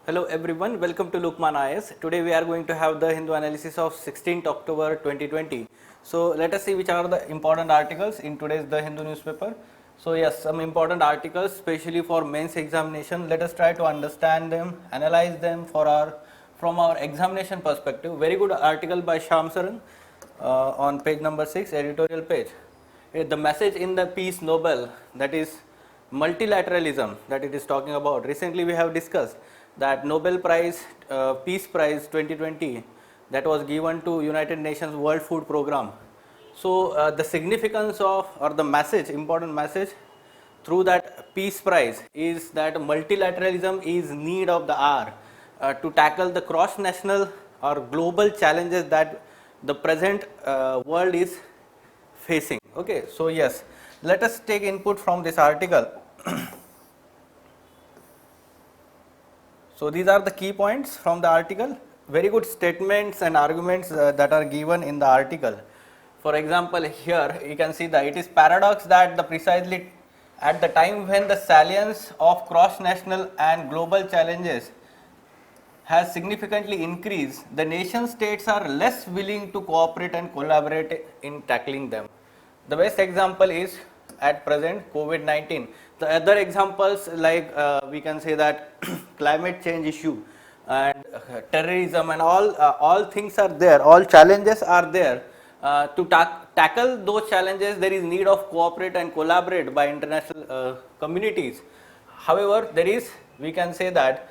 Hello everyone, welcome to Lukman IS. Today we are going to have the Hindu analysis of 16th October 2020. So let us see which are the important articles in today's The Hindu newspaper. So yes, some important articles especially for mains examination. Let us try to understand them, analyze them from our examination perspective. Very good article by Shyam Saran on page number 6, editorial page. The message in the Peace Nobel, that is multilateralism, that it is talking about. Recently we have discussed that Nobel Prize, Peace Prize 2020, that was given to United Nations World Food Program. So the significance of, or the message, important message through that Peace Prize is that multilateralism is need of the hour to tackle the cross-national or global challenges that the present world is facing. Okay, so yes, let us take input from this article. So these are the key points from the article. Very good statements and arguments that are given in the article. For example, here you can see that it is paradox that the precisely at the time when the salience of cross-national and global challenges has significantly increased, the nation states are less willing to cooperate and collaborate in tackling them. The best example is at present COVID-19. The other examples like we can say that climate change issue and terrorism and all things are there, all challenges are there. To tackle those challenges, there is need of cooperate and collaborate by international communities. However, there is, we can say that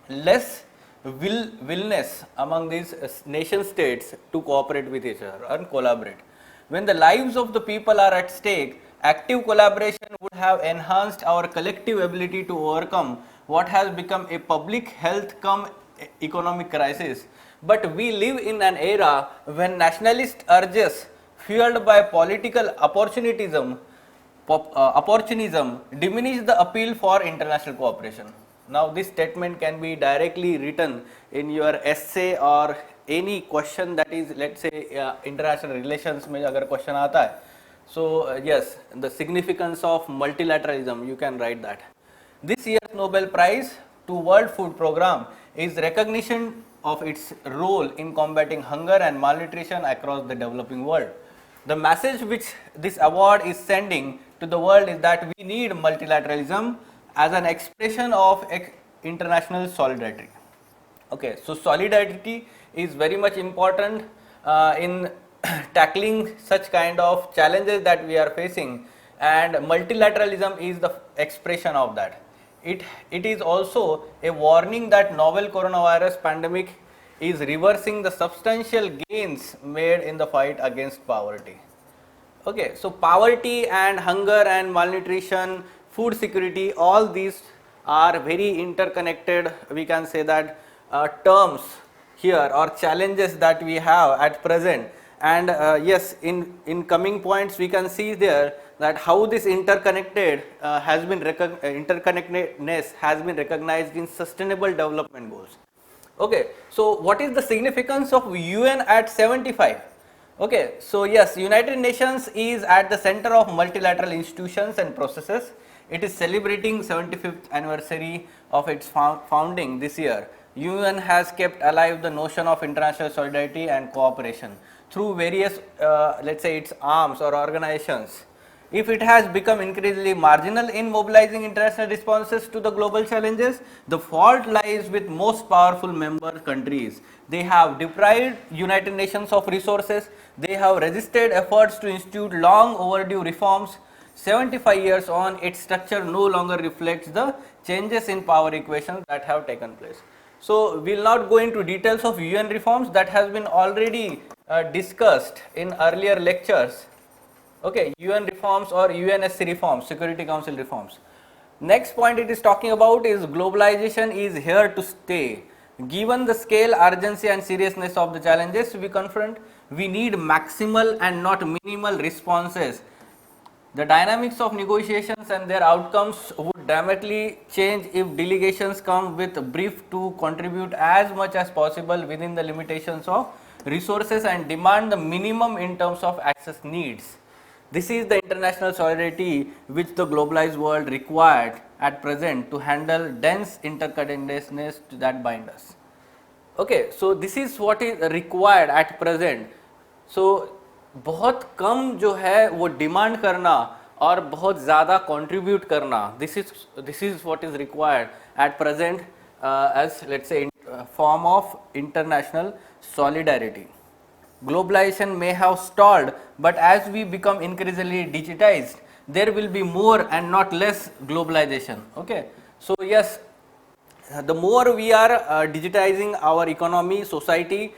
less willingness among these nation states to cooperate with each other and collaborate. When the lives of the people are at stake, active collaboration would have enhanced our collective ability to overcome what has become a public health cum economic crisis. But we live in an era when nationalist urges fueled by political opportunism diminish the appeal for international cooperation. Now this statement can be directly written in your essay or any question that is, let's say international relations में अगर question आता है. So yes, the significance of multilateralism, you can write that. This year's Nobel Prize to World Food Program is recognition of its role in combating hunger and malnutrition across the developing world. The message which this award is sending to the world is that we need multilateralism as an expression of international solidarity. Okay, so solidarity is very much important in tackling such kind of challenges that we are facing, and multilateralism is the expression of that. It is also a warning that novel coronavirus pandemic is reversing the substantial gains made in the fight against poverty. Okay, so poverty and hunger and malnutrition, food security, all these are very interconnected, we can say that terms here or challenges that we have at present. And yes, in coming points we can see there that how this interconnectedness has been recognized in sustainable development goals. Okay, so what is the significance of UN at 75? Okay, so yes, United Nations is at the center of multilateral institutions and processes. It is celebrating 75th anniversary of its founding this year. UN has kept alive the notion of international solidarity and cooperation through various, let's say, its arms or organizations. If it has become increasingly marginal in mobilizing international responses to the global challenges, the fault lies with most powerful member countries. They have deprived United Nations of resources. They have resisted efforts to institute long overdue reforms. 75 years on, its structure no longer reflects the changes in power equations that have taken place. So we will not go into details of UN reforms that has been already discussed in earlier lectures. Okay, UN reforms or UNSC reforms, Security Council reforms. Next point it is talking about is globalization is here to stay. Given the scale, urgency and seriousness of the challenges we confront, we need maximal and not minimal responses. The dynamics of negotiations and their outcomes would dramatically change if delegations come with a brief to contribute as much as possible within the limitations of resources and demand the minimum in terms of access needs. This is the international solidarity which the globalized world required, at present to handle dense interconnectedness that bind us. Okay, so this is what is required at present. So बहुत कम जो है वो demand करना और बहुत ज़्यादा contribute करना, this is what is required at present as let's say form of international solidarity. Globalization may have stalled, but as we become increasingly digitized, there will be more and not less globalization. Okay, so yes, the more we are digitizing our economy, society,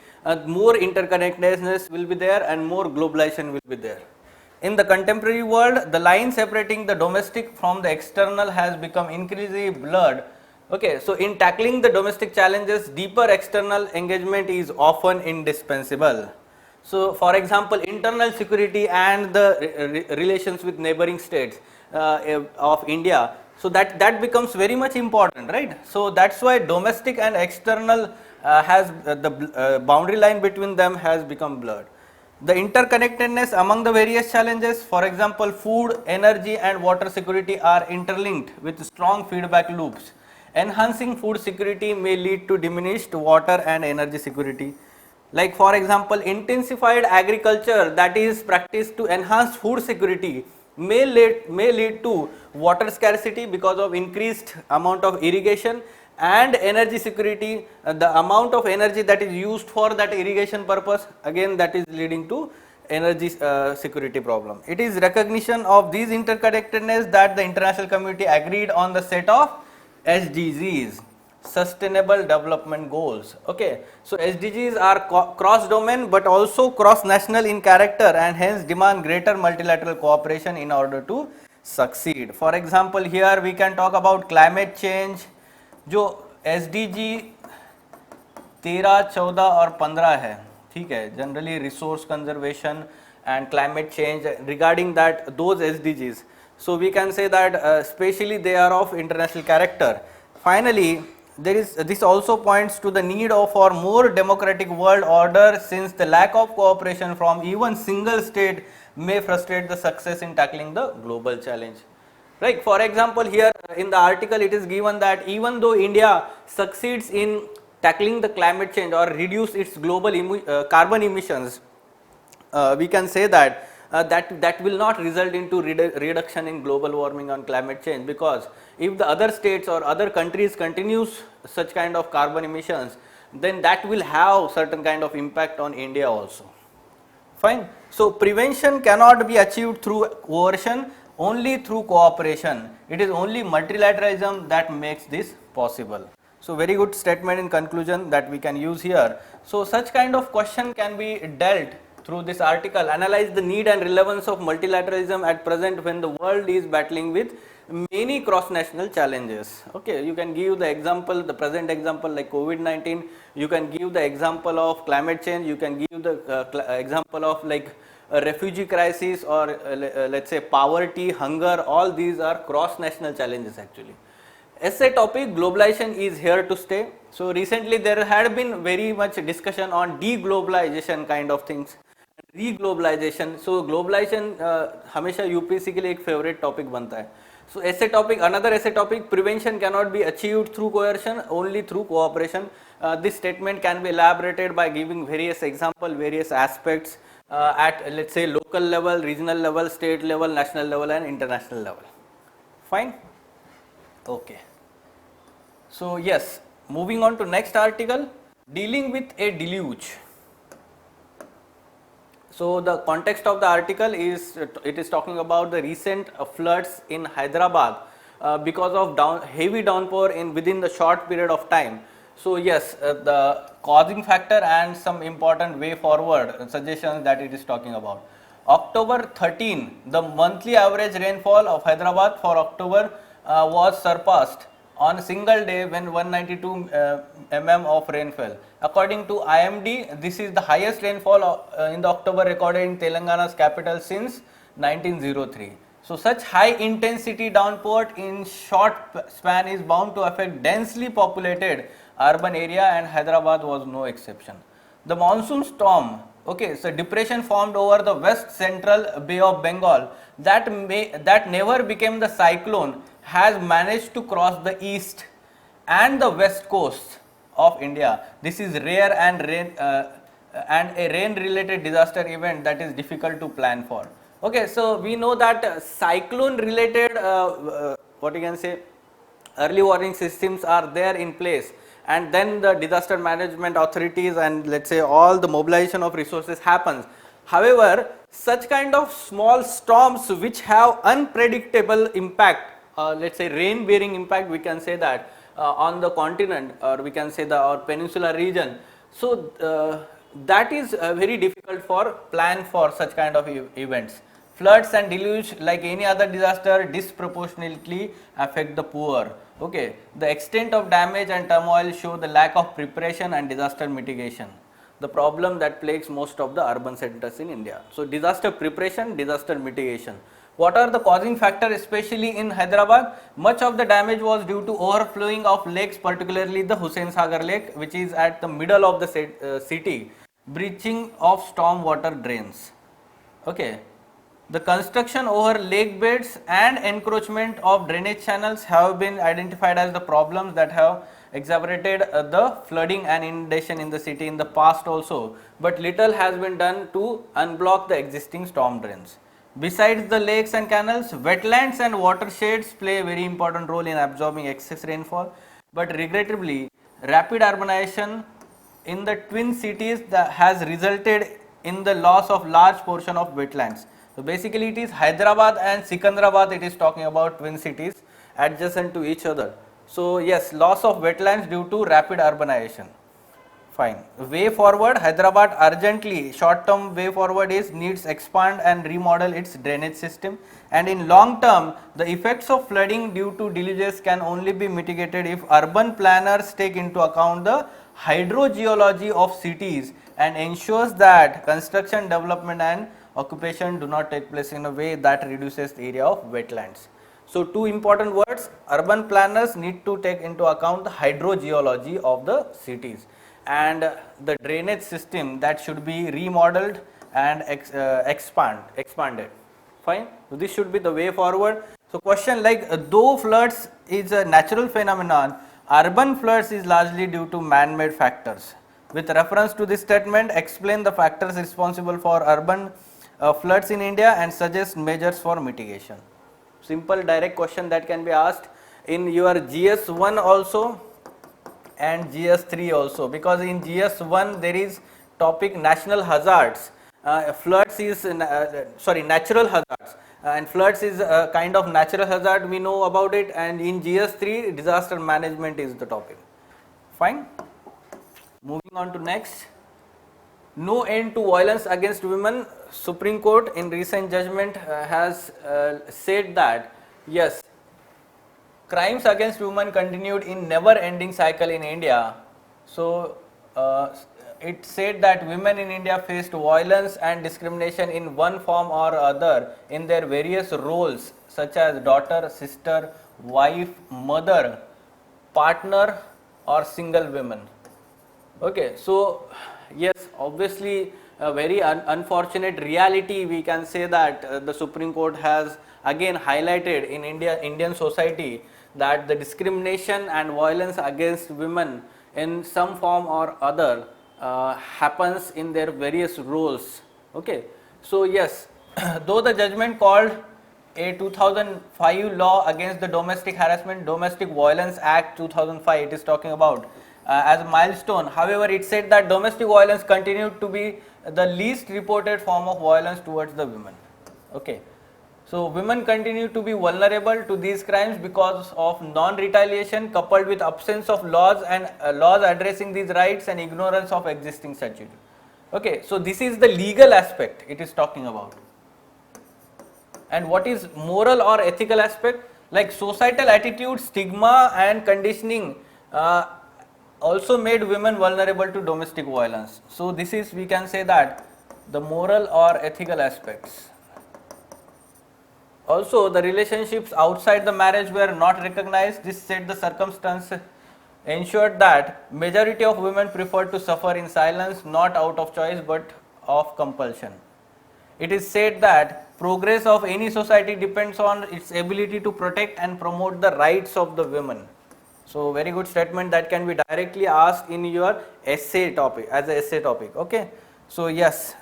more interconnectedness will be there and more globalization will be there. In the contemporary world, the line separating the domestic from the external has become increasingly blurred. Okay, so in tackling the domestic challenges, deeper external engagement is often indispensable. So, for example, internal security and the relations with neighboring states of India, so that becomes very much important, right? So that's why domestic and external has the boundary line between them has become blurred. The interconnectedness among the various challenges, for example, food, energy and water security are interlinked with strong feedback loops. Enhancing food security may lead to diminished water and energy security. Like for example, intensified agriculture that is practiced to enhance food security may lead to water scarcity because of increased amount of irrigation, and energy security, the amount of energy that is used for that irrigation purpose, again that is leading to energy security problem. It is recognition of these interconnectedness that the international community agreed on the set of SDGs, Sustainable Development Goals. Okay, so SDGs are cross domain but also cross national in character and hence demand greater multilateral cooperation in order to succeed. For example, here we can talk about climate change. जो SDG 13, 14 और 15 है, ठीक है, generally resource conservation and climate change, regarding that those SDGs, so we can say that especially they are of international character. Finally, this also points to the need for more democratic world order, since the lack of cooperation from even single state may frustrate the success in tackling the global challenge. Right. For example, here in the article it is given that even though India succeeds in tackling the climate change or reduce its global carbon emissions, we can say that that will not result into reduction in global warming and climate change, because if the other states or other countries continues such kind of carbon emissions, then that will have certain kind of impact on India also. Fine. So prevention cannot be achieved through coercion, only through cooperation. It is only multilateralism that makes this possible. So very good statement in conclusion that we can use here. So such kind of question can be dealt through this article. Analyze the need and relevance of multilateralism at present when the world is battling with many cross-national challenges. Okay, you can give the example, the present example like COVID-19. You can give the example of climate change. You can give the example of like a refugee crisis or let's say poverty, hunger. All these are cross-national challenges actually. Essay topic: globalization is here to stay. So recently there had been very much discussion on deglobalization kind of things, reglobalization. So globalization हमेशा UPSC के लिए एक favorite topic बनता है. So essay topic, another essay topic: prevention cannot be achieved through coercion, only through cooperation. This statement can be elaborated by giving various examples, various aspects at let's say local level, regional level, state level, national level and international level. Fine. Okay. So yes, moving on to next article, dealing with a deluge. So the context of the article is, it is talking about the recent floods in Hyderabad because of heavy downpour within the short period of time. So yes, the causing factor and some important way forward suggestions that it is talking about. October 13, the monthly average rainfall of Hyderabad for October was surpassed on a single day when 192 mm of rainfall. According to IMD, this is the highest rainfall in the October recorded in Telangana's capital since 1903. So such high intensity downpour in short span is bound to affect densely populated urban area, and Hyderabad was no exception. The monsoon storm, okay, so depression formed over the west central Bay of Bengal that never became the cyclone, has managed to cross the east and the west coast of India. This is rare and a rain related disaster event that is difficult to plan for. Okay, so we know that cyclone related what you can say early warning systems are there in place, and then the disaster management authorities and let's say all the mobilization of resources happens. However, such kind of small storms which have unpredictable impact, let's say rain bearing impact, we can say that on the continent, or we can say the our peninsular region. So that is very difficult for plan for such kind of events. Floods and deluge, like any other disaster, disproportionately affect the poor. Okay, the extent of damage and turmoil show the lack of preparation and disaster mitigation, the problem that plagues most of the urban centers in India. So disaster preparation, disaster mitigation. What are the causing factors, especially in Hyderabad? Much of the damage was due to overflowing of lakes, particularly the Hussain Sagar Lake, which is at the middle of the city, breaching of storm water drains. Okay. The construction over lake beds and encroachment of drainage channels have been identified as the problems that have exacerbated the flooding and inundation in the city in the past also, but little has been done to unblock the existing storm drains. Besides the lakes and canals, wetlands and watersheds play a very important role in absorbing excess rainfall, but regrettably, rapid urbanization in the twin cities that has resulted in the loss of large portion of wetlands. So basically it is Hyderabad and Sikandrabad, it is talking about twin cities adjacent to each other. So yes, loss of wetlands due to rapid urbanization. Fine. Way forward, Hyderabad urgently, short term way forward is needs expand and remodel its drainage system, and in long term the effects of flooding due to deluges can only be mitigated if urban planners take into account the hydrogeology of cities and ensures that construction, development and occupation do not take place in a way that reduces the area of wetlands. So two important words, urban planners need to take into account the hydrogeology of the cities and the drainage system that should be remodeled and expanded. Fine. So this should be the way forward. So question like though floods is a natural phenomenon, urban floods is largely due to man-made factors. With reference to this statement, explain the factors responsible for urban floods in India and suggest measures for mitigation. Simple direct question that can be asked in your GS1 also and GS3 also, because in GS1 there is topic national hazards, floods is natural hazards, and floods is a kind of natural hazard, we know about it, and in GS3 disaster management is the topic. Fine. Moving on to next. No end to violence against women. Supreme Court in recent judgment has said that yes, crimes against women continued in never ending cycle in India. So it said that women in India faced violence and discrimination in one form or other in their various roles such as daughter, sister, wife, mother, partner or single women. Okay, so yes, obviously a very unfortunate reality, we can say that the Supreme Court has again highlighted in Indian society that the discrimination and violence against women in some form or other happens in their various roles. Okay, so yes, though the judgment called a 2005 law against the Domestic Violence Act 2005, it is talking about as a milestone. However, it said that domestic violence continued to be the least reported form of violence towards the women. Okay, so women continue to be vulnerable to these crimes because of non-retaliation coupled with absence of laws and laws addressing these rights and ignorance of existing statute. Okay, so this is the legal aspect it is talking about. And what is moral or ethical aspect? Like societal attitude, stigma and conditioning also made women vulnerable to domestic violence. So this is, we can say that, the moral or ethical aspects. Also, the relationships outside the marriage were not recognized. This said the circumstance ensured that majority of women preferred to suffer in silence, not out of choice but of compulsion. It is said that progress of any society depends on its ability to protect and promote the rights of the women. So very good statement that can be directly asked in your essay topic, as a essay topic. Okay, so yes,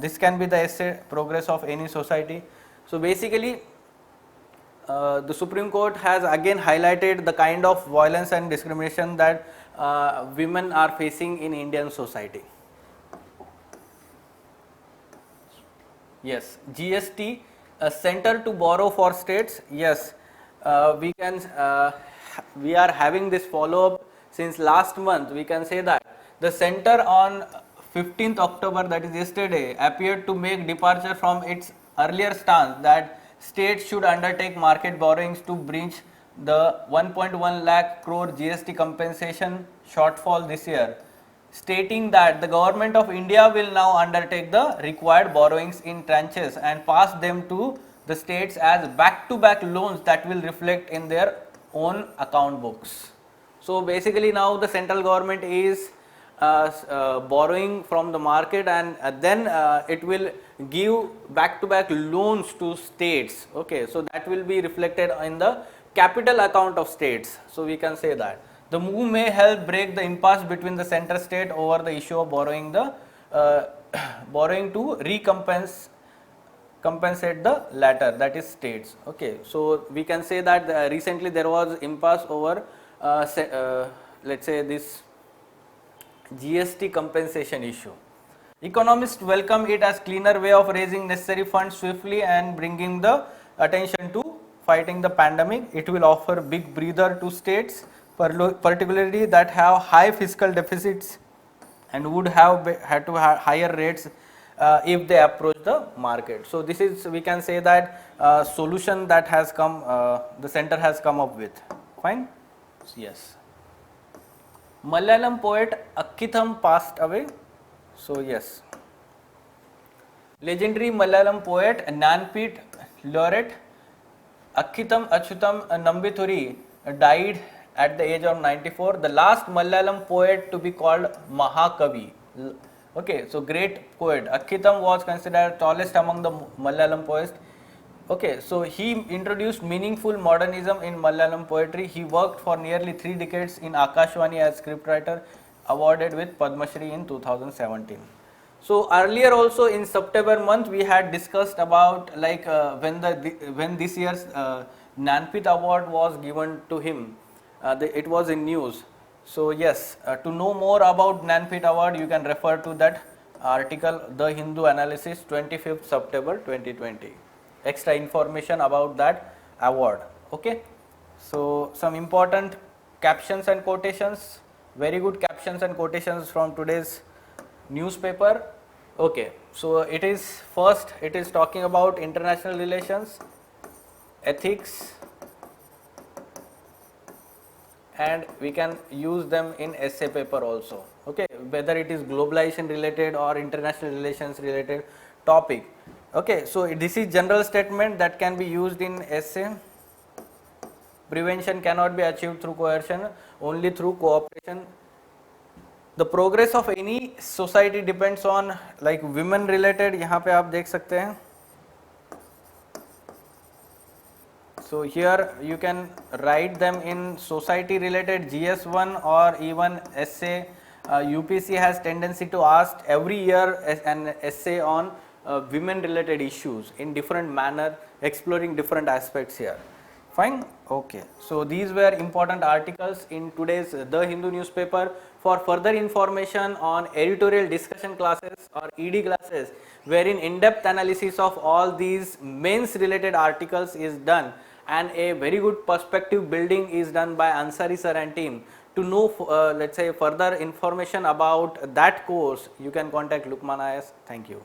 this can be the essay, progress of any society. So basically the Supreme Court has again highlighted the kind of violence and discrimination that women are facing in Indian society. Yes, GST, center to borrow for states. Yes, we are having this follow up since last month. We can say that the center on 15th October, that is yesterday, appeared to make departure from its earlier stance that states should undertake market borrowings to bridge the 1.1 lakh crore GST compensation shortfall this year, stating that the government of India will now undertake the required borrowings in tranches and pass them to the states as back-to-back loans that will reflect in their own account books. So basically now the central government is borrowing from the market, and then it will give back-to-back loans to states. Okay, so that will be reflected in the capital account of states. So we can say that the move may help break the impasse between the center state over the issue of borrowing to compensate the latter, that is states. Okay, so we can say that recently there was impasse over let's say this GST compensation issue. Economists welcome it as cleaner way of raising necessary funds swiftly and bringing the attention to fighting the pandemic. It will offer big breather to states, particularly that have high fiscal deficits and would have had to have higher rates if they approach the market. So this is, we can say that solution that has come, the center has come up with. Fine. Yes. Malayalam poet Akkitham passed away. So yes, legendary Malayalam poet Jnanpith laureate Akkitham Achyutam Nambithuri died at the age of 94, the last Malayalam poet to be called Mahakavi. Okay, so great poet. Akkitham was considered tallest among the Malayalam poets. Okay, so he introduced meaningful modernism in Malayalam poetry. He worked for nearly 3 decades in Akashvani as scriptwriter, awarded with Padma Shri in 2017. So earlier also in September month we had discussed about like when this year's Jnanpith award was given to him. It was in news. So yes, to know more about Jnanpith award you can refer to that article, The Hindu Analysis, 25th September 2020. Extra information about that award. Okay, so some important captions and quotations, very good captions and quotations from today's newspaper. Okay, so it is first, it is talking about international relations, ethics, and we can use them in essay paper also. Okay, whether it is globalization related or international relations related topic. Okay, so this is general statement that can be used in essay. Prevention cannot be achieved through coercion, only through cooperation. The progress of any society depends on like women related, यहाँ पे आप देख सकते हैं. So here you can write them in society related GS1 or even essay. UPC has tendency to ask every year an essay on women related issues in different manner, exploring different aspects here. Fine. Okay, so these were important articles in today's The Hindu newspaper. For further information on editorial discussion classes or ED classes wherein in-depth analysis of all these mains related articles is done and a very good perspective building is done by Ansari sir and team. To know let's say further information about that course, you can contact Lukman IAS. Thank you.